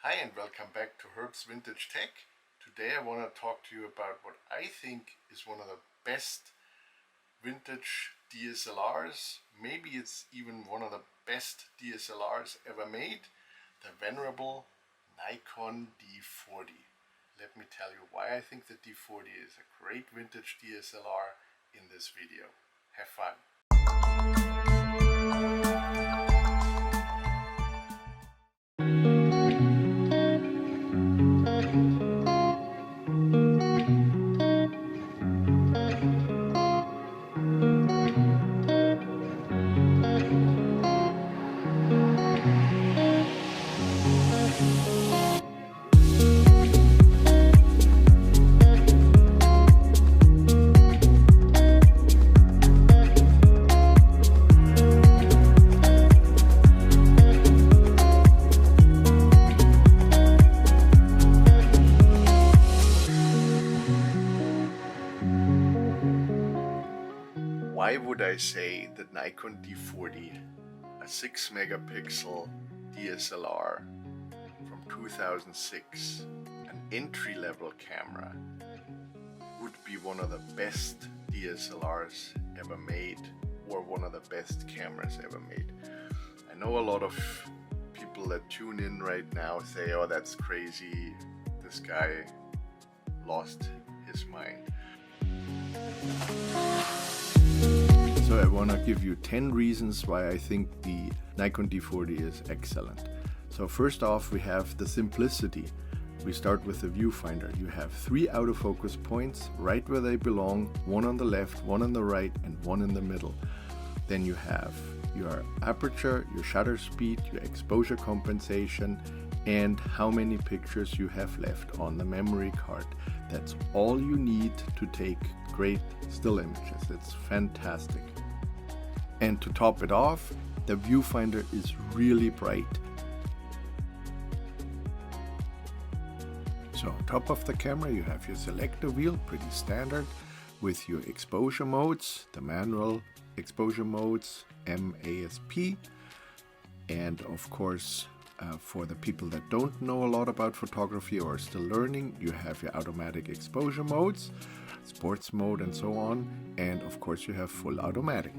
Hi and welcome back to Herb's Vintage Tech. Today I want to talk to you about what I think is one of the best vintage DSLRs. Maybe it's even one of the best DSLRs ever made, the venerable Nikon D40. Let me tell you why I think the D40 is a great vintage DSLR in this video. Have fun! Why would I say that Nikon D40, a 6 megapixel DSLR from 2006, an entry-level camera, would be one of the best DSLRs ever made, or one of the best cameras ever made? I know a lot of people that tune in right now say, oh, that's crazy, this guy lost his mind. So I want to give you 10 reasons why I think the Nikon D40 is excellent. So first off, we have the simplicity. We start with the viewfinder. You have 3 autofocus points right where they belong, one on the left, one on the right, and one in the middle. Then you have your aperture, your shutter speed, your exposure compensation, and how many pictures you have left on the memory card. That's all you need to take great still images. It's fantastic. And to top it off, the viewfinder is really bright. So on top of the camera you have your selector wheel, pretty standard, with your exposure modes, the manual exposure modes, MASP, and of course for the people that don't know a lot about photography or are still learning, you have your automatic exposure modes, sports mode and so on, and of course you have full automatic.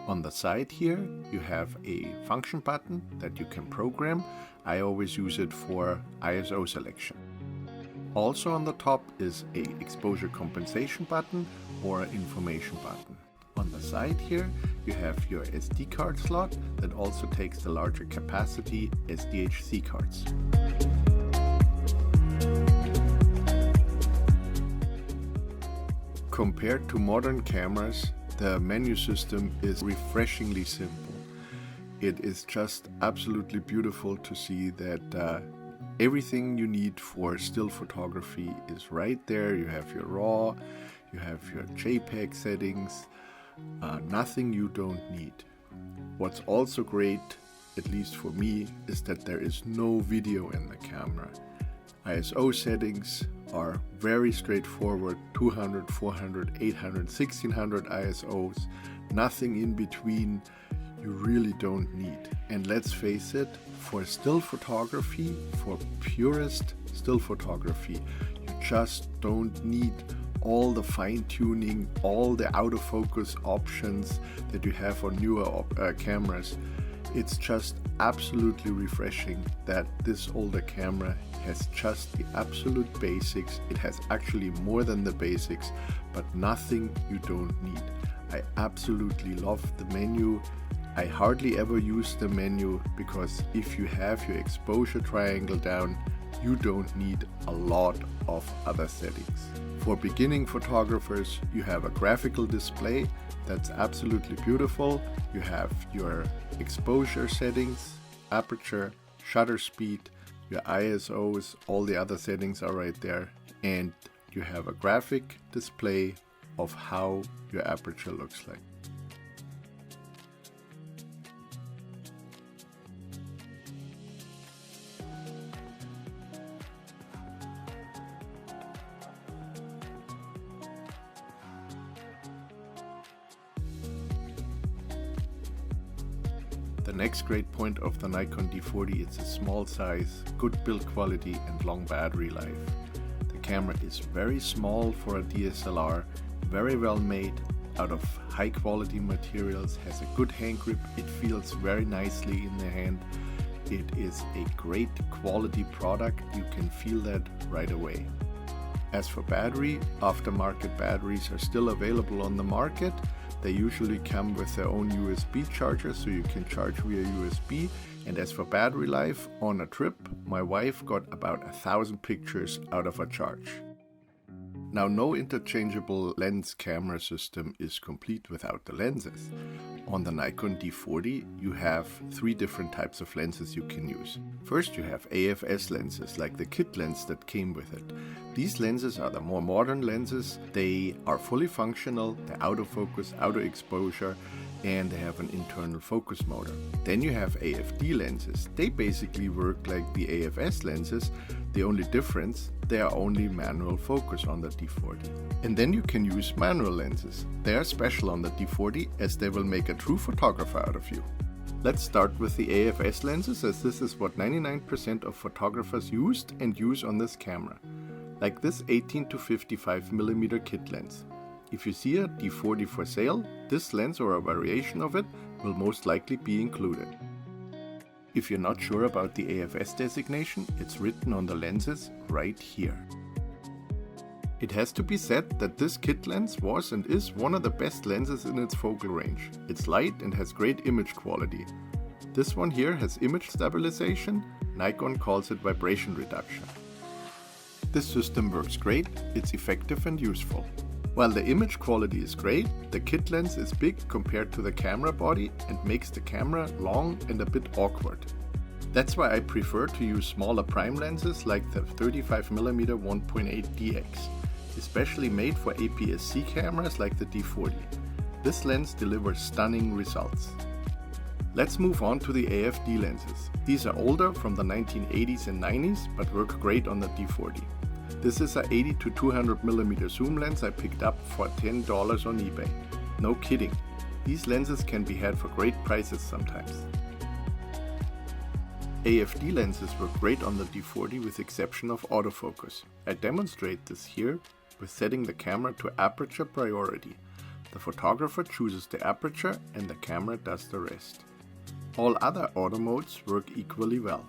On the side here you have a function button that you can program. I always use it for ISO selection. Also on the top is a exposure compensation button or an information button. On the side here you have your SD card slot that also takes the larger capacity SDHC cards. Compared to modern cameras, the menu system is refreshingly simple. It is just absolutely beautiful to see that everything you need for still photography is right there. You have your RAW, you have your JPEG settings, nothing you don't need. What's also great, at least for me, is that there is no video in the camera. ISO settings are very straightforward, 200, 400, 800, 1600 ISOs, nothing in between. You really don't need. And let's face it, for still photography, for purist still photography, you just don't need all the fine-tuning, all the out-of-focus options that you have on newer cameras. It's just absolutely refreshing that this older camera has just the absolute basics. It has actually more than the basics, but nothing you don't need. I absolutely love the menu. I hardly ever use the menu because if you have your exposure triangle down, you don't need a lot of other settings. For beginning photographers, you have a graphical display that's absolutely beautiful. You have your exposure settings, aperture, shutter speed, your ISOs, all the other settings are right there, and you have a graphic display of how your aperture looks like. The next great point of the Nikon D40 is its small size, good build quality and long battery life. The camera is very small for a DSLR, very well made, out of high quality materials, has a good hand grip, it feels very nicely in the hand. It is a great quality product, you can feel that right away. As for battery, aftermarket batteries are still available on the market. They usually come with their own USB charger, so you can charge via USB. And as for battery life, on a trip, my wife got about 1,000 pictures out of a charge. Now, no interchangeable lens camera system is complete without the lenses. On the Nikon D40, you have 3 different types of lenses you can use. First, you have AFS lenses, like the kit lens that came with it. These lenses are the more modern lenses. They are fully functional, they're autofocus, auto exposure, and they have an internal focus motor. Then you have AFD lenses. They basically work like the AFS lenses. The only difference, they are only manual focus on the D40. And then you can use manual lenses. They are special on the D40 as they will make a true photographer out of you. Let's start with the AFS lenses, as this is what 99% of photographers used and use on this camera. Like this 18 to 55mm kit lens. If you see a D40 for sale, this lens or a variation of it will most likely be included. If you're not sure about the AFS designation, it's written on the lenses right here. It has to be said that this kit lens was and is one of the best lenses in its focal range. It's light and has great image quality. This one here has image stabilization, Nikon calls it vibration reduction. This system works great, it's effective and useful. While the image quality is great, the kit lens is big compared to the camera body and makes the camera long and a bit awkward. That's why I prefer to use smaller prime lenses like the 35mm 1.8 DX, especially made for APS-C cameras like the D40. This lens delivers stunning results. Let's move on to the AFD lenses. These are older, from the 1980s and 90s, but work great on the D40. This is a 80 to 200mm zoom lens I picked up for $10 on eBay. No kidding, these lenses can be had for great prices sometimes. AFD lenses work great on the D40 with exception of autofocus. I demonstrate this here with setting the camera to aperture priority. The photographer chooses the aperture and the camera does the rest. All other auto modes work equally well.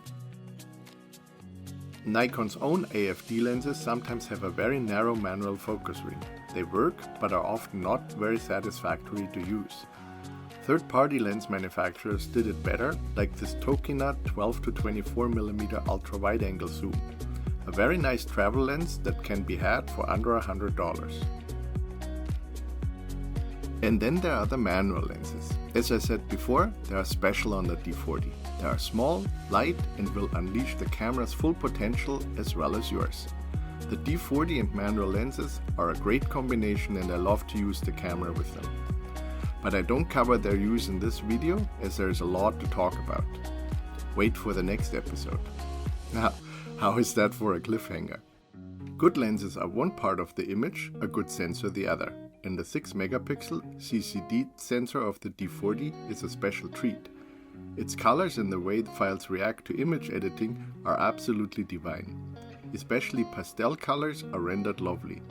Nikon's own AFD lenses sometimes have a very narrow manual focus ring. They work, but are often not very satisfactory to use. Third-party lens manufacturers did it better, like this Tokina 12 to 24mm ultra-wide-angle zoom. A very nice travel lens that can be had for under $100. And then there are the manual lenses. As I said before, they are special on the D40. They are small, light, and will unleash the camera's full potential as well as yours. The D40 and manual lenses are a great combination and I love to use the camera with them. But I don't cover their use in this video as there is a lot to talk about. Wait for the next episode. Now, how is that for a cliffhanger? Good lenses are one part of the image, a good sensor the other. And the 6-megapixel CCD sensor of the D40 is a special treat. Its colors and the way the files react to image editing are absolutely divine. Especially pastel colors are rendered lovely.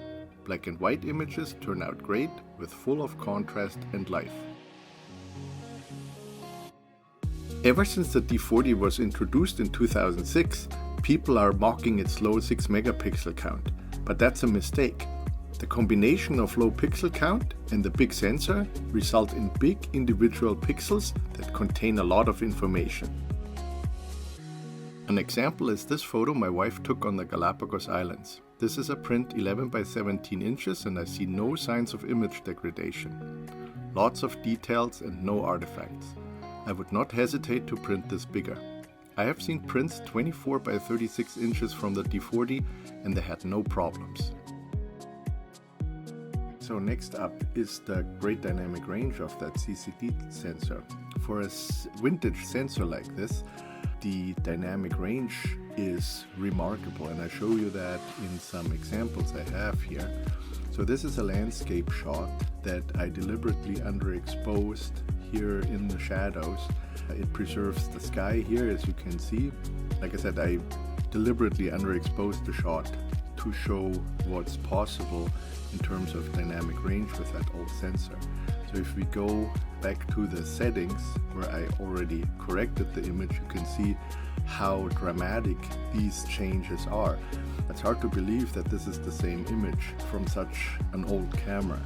Black and white images turn out great, with full of contrast and life. Ever since the D40 was introduced in 2006, people are mocking its low 6-megapixel count, but that's a mistake. The combination of low pixel count and the big sensor result in big individual pixels that contain a lot of information. An example is this photo my wife took on the Galapagos Islands. This is a print 11 by 17 inches and I see no signs of image degradation. Lots of details and no artifacts. I would not hesitate to print this bigger. I have seen prints 24 by 36 inches from the D40 and they had no problems. So next up is the great dynamic range of that CCD sensor. For a vintage sensor like this, the dynamic range is remarkable, and I show you that in some examples I have here. So this is a landscape shot that I deliberately underexposed here in the shadows. It preserves the sky here, as you can see. Like I said, I deliberately underexposed the shot to show what's possible in terms of dynamic range with that old sensor. So if we go back to the settings where I already corrected the image, you can see how dramatic these changes are. It's hard to believe that this is the same image from such an old camera.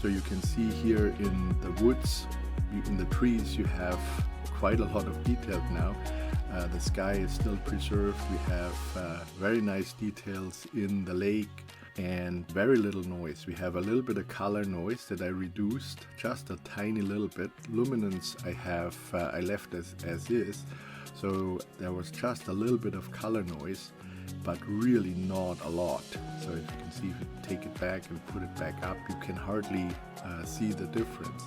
So you can see here in the woods, in the trees, you have quite a lot of detail now. The sky is still preserved. We have very nice details in the lake and very little noise. We have a little bit of color noise that I reduced just a tiny little bit. Luminance I left as is. So there was just a little bit of color noise, but really not a lot. So if you can see, if you take it back and put it back up, you can hardly see the difference.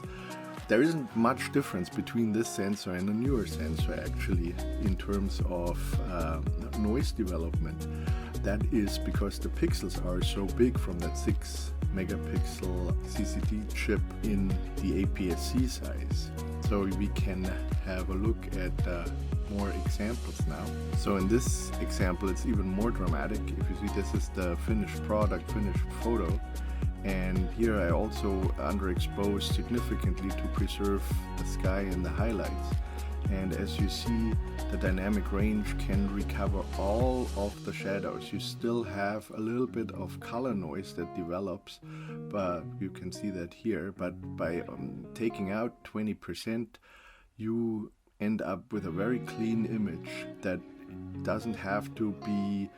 There isn't much difference between this sensor and a newer sensor actually in terms of noise development. That is because the pixels are so big from that 6 megapixel CCD chip in the APS-C size. So we can have a look at more examples now. So in this example it's even more dramatic. If you see, this is the finished product, finished photo. And here I also underexposed significantly to preserve the sky and the highlights. And as you see, the dynamic range can recover all of the shadows. You still have a little bit of color noise that develops, but you can see that here. But by taking out 20%, you end up with a very clean image that doesn't have to be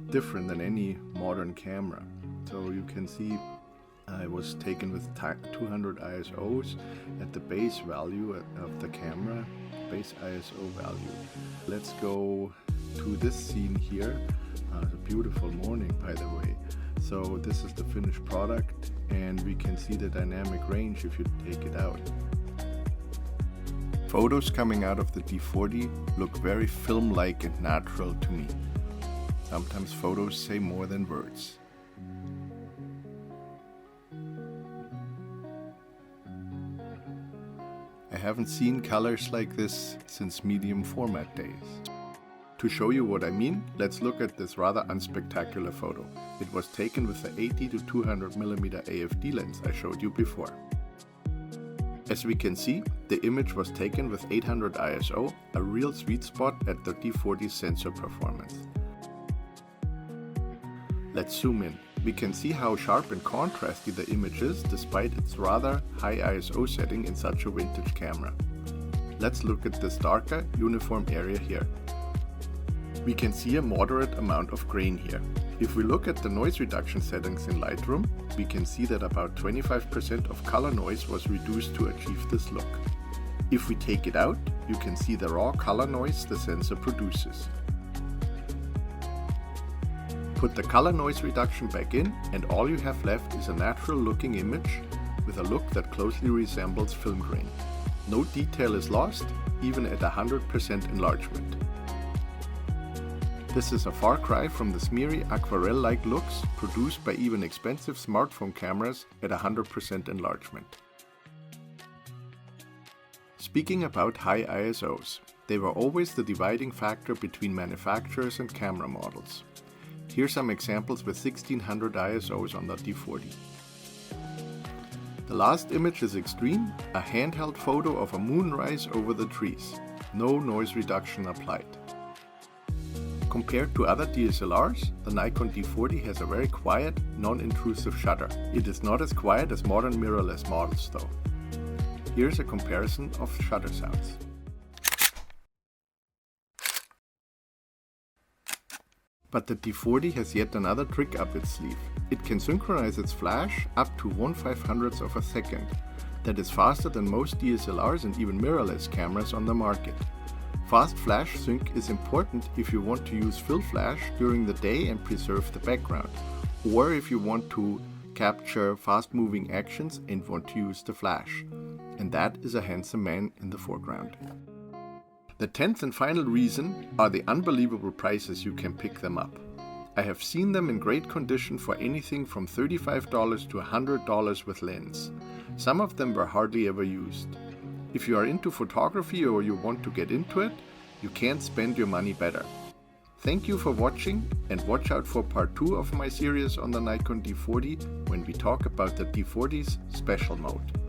different than any modern camera. So you can see it was taken with 200 ISOs at the base value of the camera, base ISO value. Let's go to this scene here. It's a beautiful morning, by the way. So this is the finished product, and we can see the dynamic range if you take it out. Photos coming out of the D40 look very film-like and natural to me. Sometimes photos say more than words. I haven't seen colors like this since medium format days. To show you what I mean, let's look at this rather unspectacular photo. It was taken with the 80 to 200mm AFD lens I showed you before. As we can see, the image was taken with 800 ISO, a real sweet spot at the D40's sensor performance. Let's zoom in. We can see how sharp and contrasty the image is despite its rather high ISO setting in such a vintage camera. Let's look at this darker, uniform area here. We can see a moderate amount of grain here. If we look at the noise reduction settings in Lightroom, we can see that about 25% of color noise was reduced to achieve this look. If we take it out, you can see the raw color noise the sensor produces. Put the color noise reduction back in, and all you have left is a natural looking image with a look that closely resembles film grain. No detail is lost, even at 100% enlargement. This is a far cry from the smeary aquarelle-like looks produced by even expensive smartphone cameras at 100% enlargement. Speaking about high ISOs, they were always the dividing factor between manufacturers and camera models. Here's some examples with 1600 ISOs on the D40. The last image is extreme, a handheld photo of a moonrise over the trees. No noise reduction applied. Compared to other DSLRs, the Nikon D40 has a very quiet, non-intrusive shutter. It is not as quiet as modern mirrorless models though. Here's a comparison of shutter sounds. But the D40 has yet another trick up its sleeve. It can synchronize its flash up to 1/500th of a second. That is faster than most DSLRs and even mirrorless cameras on the market. Fast flash sync is important if you want to use fill flash during the day and preserve the background, or if you want to capture fast moving actions and want to use the flash. And that is a handsome man in the foreground. The 10th and final reason are the unbelievable prices you can pick them up. I have seen them in great condition for anything from $35 to $100 with lens. Some of them were hardly ever used. If you are into photography or you want to get into it, you can't spend your money better. Thank you for watching, and watch out for part 2 of my series on the Nikon D40 when we talk about the D40's special mode.